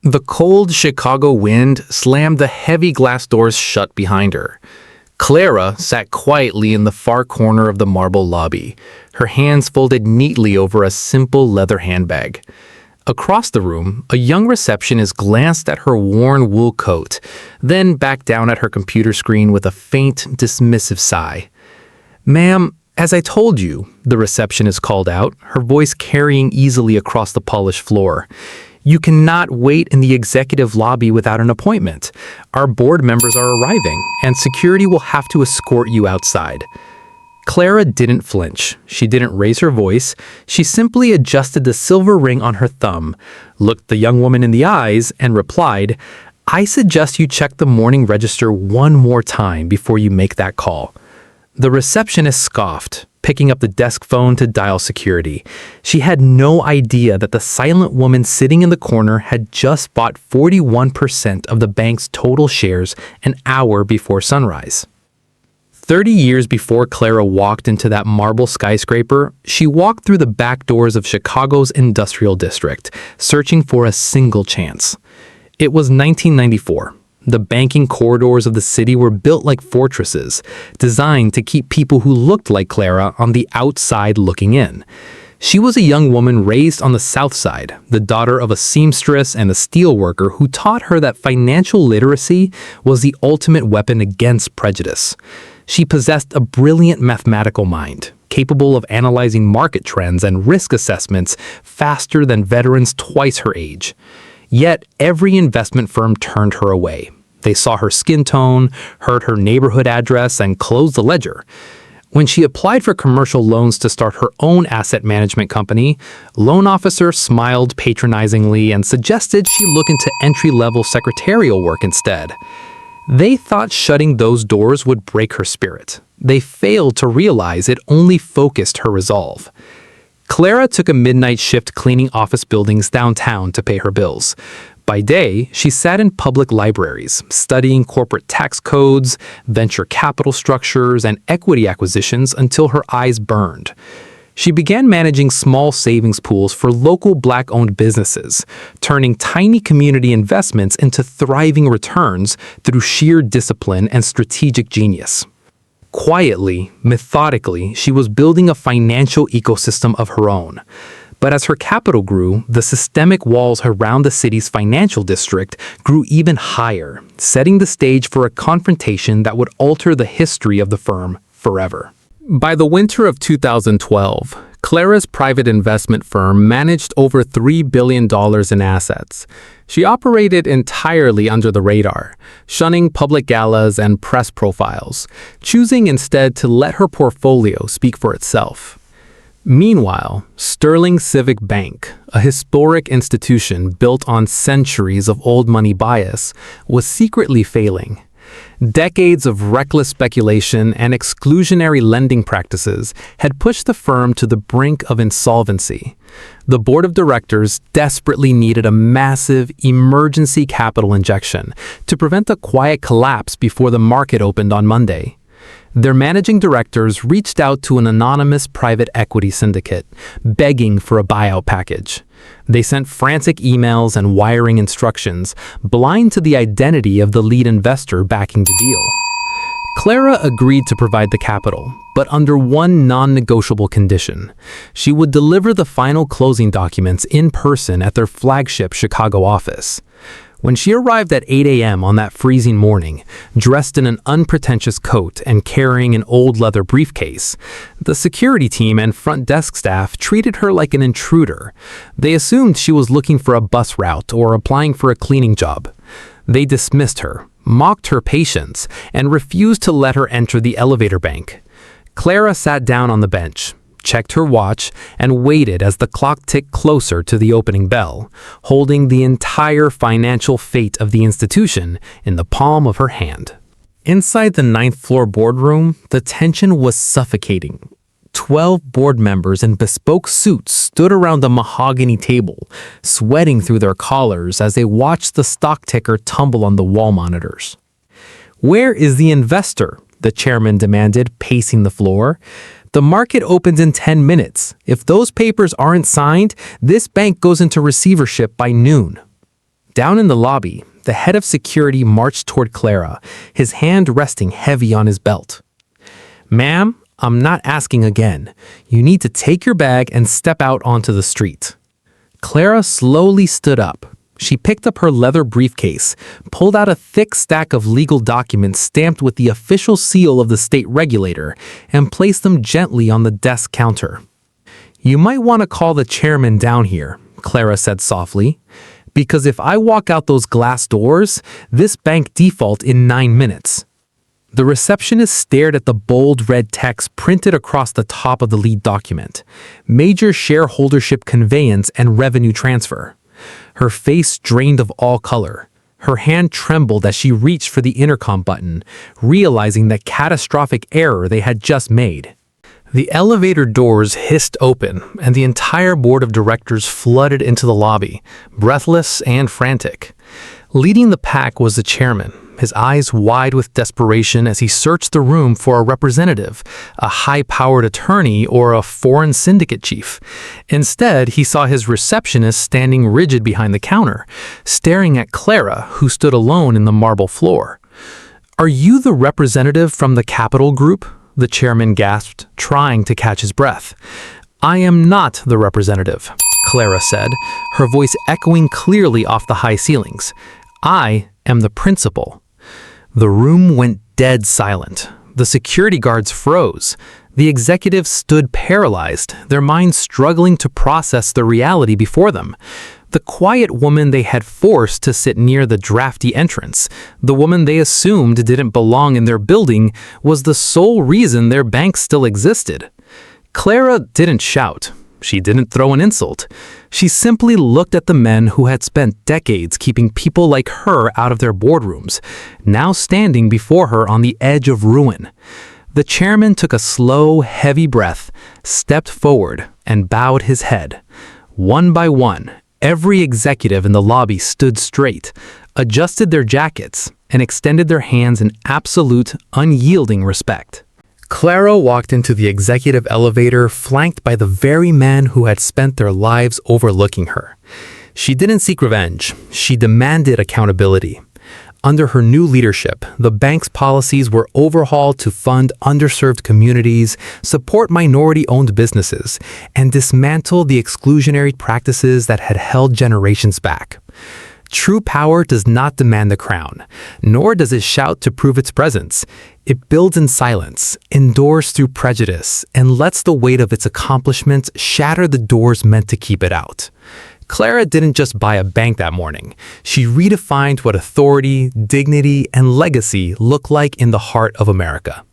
The cold Chicago wind slammed the heavy glass doors shut behind her. Clara sat quietly in the far corner of the marble lobby, her hands folded neatly over a simple leather handbag. Across the room, a young receptionist glanced at her worn wool coat, then back down at her computer screen with a faint, dismissive sigh. "Ma'am, as I told you," the receptionist called out, her voice carrying easily across the polished floor. "You cannot wait in the executive lobby without an appointment. Our board members are arriving, and security will have to escort you outside." Clara didn't flinch. She didn't raise her voice. She simply adjusted the silver ring on her thumb, looked the young woman in the eyes, and replied, "I suggest you check the morning register one more time before you make that call." The receptionist scoffed, picking up the desk phone to dial security. She had no idea that the silent woman sitting in the corner had just bought 41% of the bank's total shares an hour before sunrise. 30 years before Clara walked into that marble skyscraper, she walked through the back doors of Chicago's industrial district, searching for a single chance. It was 1994. The banking corridors of the city were built like fortresses, designed to keep people who looked like Clara on the outside looking in. She was a young woman raised on the South Side, the daughter of a seamstress and a steelworker who taught her that financial literacy was the ultimate weapon against prejudice. She possessed a brilliant mathematical mind, capable of analyzing market trends and risk assessments faster than veterans twice her age. Yet every investment firm turned her away. They saw her skin tone, heard her neighborhood address, and closed the ledger. When she applied for commercial loans to start her own asset management company, loan officer smiled patronizingly and suggested she look into entry-level secretarial work instead. They thought shutting those doors would break her spirit. They failed to realize it only focused her resolve. Clara took a midnight shift cleaning office buildings downtown to pay her bills. By day, she sat in public libraries, studying corporate tax codes, venture capital structures, and equity acquisitions until her eyes burned. She began managing small savings pools for local Black-owned businesses, turning tiny community investments into thriving returns through sheer discipline and strategic genius. Quietly, methodically, she was building a financial ecosystem of her own. But as her capital grew, the systemic walls around the city's financial district grew even higher, setting the stage for a confrontation that would alter the history of the firm forever. By the winter of 2012, Clara's private investment firm managed over $3 billion in assets. She operated entirely under the radar, shunning public galas and press profiles, choosing instead to let her portfolio speak for itself. Meanwhile, Sterling Civic Bank, a historic institution built on centuries of old money bias, was secretly failing. Decades of reckless speculation and exclusionary lending practices had pushed the firm to the brink of insolvency. The board of directors desperately needed a massive emergency capital injection to prevent a quiet collapse before the market opened on Monday. Their managing directors reached out to an anonymous private equity syndicate, begging for a buyout package. They sent frantic emails and wiring instructions, blind to the identity of the lead investor backing the deal. Clara agreed to provide the capital, but under one non-negotiable condition. She would deliver the final closing documents in person at their flagship Chicago office. When she arrived at 8 a.m. on that freezing morning, dressed in an unpretentious coat and carrying an old leather briefcase, the security team and front desk staff treated her like an intruder. They assumed she was looking for a bus route or applying for a cleaning job. They dismissed her, mocked her patience, and refused to let her enter the elevator bank. Clara sat down on the bench, checked her watch, and waited as the clock ticked closer to the opening bell, holding the entire financial fate of the institution in the palm of her hand. Inside the ninth-floor boardroom, the tension was suffocating. 12 board members in bespoke suits stood around a mahogany table, sweating through their collars as they watched the stock ticker tumble on the wall monitors. "Where is the investor?" the chairman demanded, pacing the floor. "The market opens in 10 minutes. If those papers aren't signed, this bank goes into receivership by noon." Down in the lobby, the head of security marched toward Clara, his hand resting heavy on his belt. "Ma'am, I'm not asking again. You need to take your bag and step out onto the street." Clara slowly stood up. She picked up her leather briefcase, pulled out a thick stack of legal documents stamped with the official seal of the state regulator, and placed them gently on the desk counter. "You might want to call the chairman down here," Clara said softly, "because if I walk out those glass doors, this bank default in 9 minutes. The receptionist stared at the bold red text printed across the top of the lead document: Major Shareholdership Conveyance and Revenue Transfer. Her face drained of all color. Her hand trembled as she reached for the intercom button, realizing the catastrophic error they had just made. The elevator doors hissed open, and the entire board of directors flooded into the lobby, breathless and frantic. Leading the pack was the chairman, his eyes wide with desperation as he searched the room for a representative, a high-powered attorney, or a foreign syndicate chief. Instead, he saw his receptionist standing rigid behind the counter, staring at Clara, who stood alone in the marble floor. "Are you the representative from the Capital Group?" the chairman gasped, trying to catch his breath. "I am not the representative," Clara said, her voice echoing clearly off the high ceilings. "I am the principal." The room went dead silent. The security guards froze. The executives stood paralyzed, their minds struggling to process the reality before them. The quiet woman they had forced to sit near the drafty entrance, the woman they assumed didn't belong in their building, was the sole reason their bank still existed. Clara didn't shout. She didn't throw an insult. She simply looked at the men who had spent decades keeping people like her out of their boardrooms, now standing before her on the edge of ruin. The chairman took a slow, heavy breath, stepped forward, and bowed his head. One by one, every executive in the lobby stood straight, adjusted their jackets, and extended their hands in absolute, unyielding respect. Clara walked into the executive elevator, flanked by the very men who had spent their lives overlooking her. She didn't seek revenge. She demanded accountability. Under her new leadership, the bank's policies were overhauled to fund underserved communities, support minority-owned businesses, and dismantle the exclusionary practices that had held generations back. True power does not demand the crown, nor does it shout to prove its presence. It builds in silence, endures through prejudice, and lets the weight of its accomplishments shatter the doors meant to keep it out. Clara didn't just buy a bank that morning. She redefined what authority, dignity, and legacy look like in the heart of America.